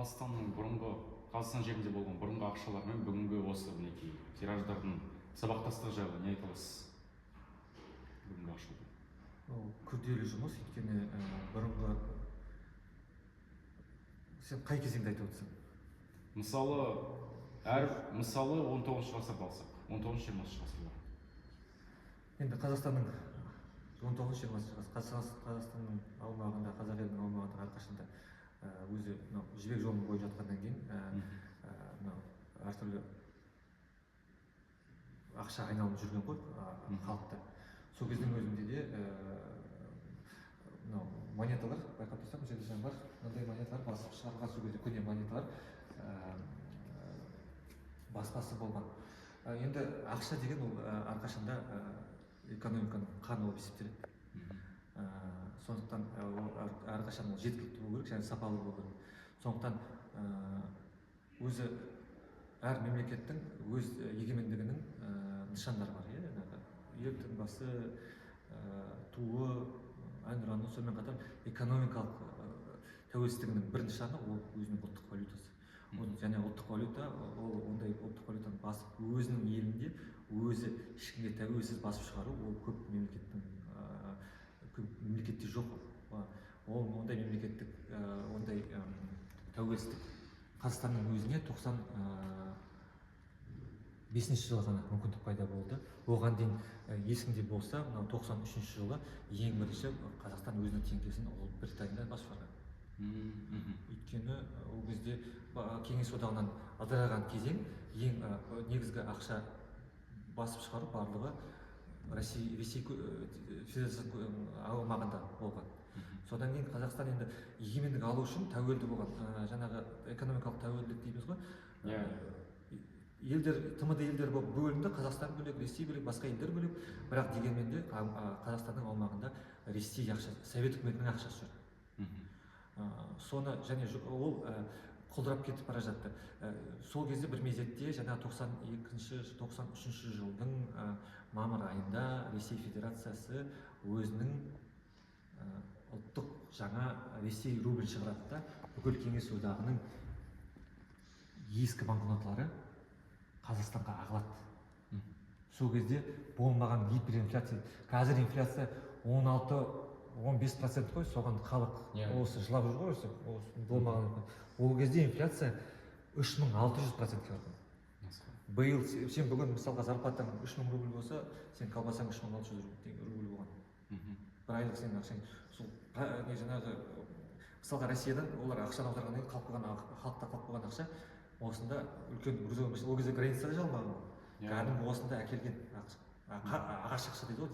Қазақстан жерінде болған бұрынғы ақшалар мен бүгінгі осы мінекей тираждардың сабақтастығы жайлы не айта аласыз? Бүгінгі ақшалар. Ол күрделі жұмыс, өйткені бұрынғы сен қай кезеңді айтып отырсың? Мысалы 19 ғасырды алсақ, 19-20 ғасырлар. Енді Қазақстанның 19-20 Қазақстанның аумағында, қазақ елінің аумағында әрқашанда өзі жібек жолын бойып жатқаннан кейін әртүрлі ақша айналып жүрген ғой халықта. Сол кездің өзінде де монеталар, байқап тұрсақ, бұл жерде бар, мынандай монеталар басып шығарған, сол кезде көне монеталар баспасы болған. Енді ақша деген ол әрқашанда экономиканың қарны болып есептеледі. Сондықтан әрқашан ол жеткілікті болу керек және сапалы болу керек. Сондықтан өзі әр мемлекеттің өз егемендігінің нышандары бар. Елдің басы, туы, әнұраны, сонымен қатар экономикалық тәуелсіздігінің бір нышаны ол өзінің ұлттық валютасы. Және ұлттық валюта, ол ондай ұлттық валютаны басып өзінің елінде өзі ешкімге тәуелсіз басып шығару, ол көп мемлекетте жоқ. Ол ондай мемлекеттік, ондай тәуелсіздік Қазақстанның өзіне 95 жылы ғана мүмкіндік пайда болды. Оған дейін есімде болса, 93 жылы ең бірінші Қазақстан өзінің теңгесін Ұлыбританиядан басып шығарған. Өйткені ол кезде Кеңес одағынан ыдыраған кезең, ең негізгі ақша басып шығару барлығы Ресей Федерациясының аумағында болған. Содан кейін Қазақстан енді егемендік алу үшін тәуелді болған, жаңағы экономикалық тәуелділік дейміз ғой. Елдер, ТМД елдер болып бөлінді, Қазақстан бөлек, Ресей бөлек, басқа елдер бөлек, бірақ дегенмен де Қазақстанның аумағында Ресей ақшасы, Совет үкіметінің ақшасы жүр. Соны және ол құлдырап кетіп бара жатты. Сол кезде бір мезетте жаңа 92-93 жылдың мамыр айында Ресей Федерациясы өзінің ұлттық жаңа Ресей рубль шығарады да, бүкіл Кеңес одағының ескі банкнотлары Қазақстанға ағылады. Сол кезде болмаған гиперинфляция, қазір инфляция 16-15% қой, соған халық осы жылап жүр ғой, осы болмаған. Ол кезде инфляция 3600%-ке барған. Биыл сен бүгін мысалға зарплатаң 3000 рубль болса, сен колбасаң 3600 рубль болған. Бір айлық сенің ақшаң. Жаңағы мысалға Россиядан олар ақшаны аударғаннан кейін халықта қалып қойған ақша осында үлкен грузовый машина, ол кезде границада жалмаған. Кәдімгі осында әкелген ағаш ақша дейді ғой.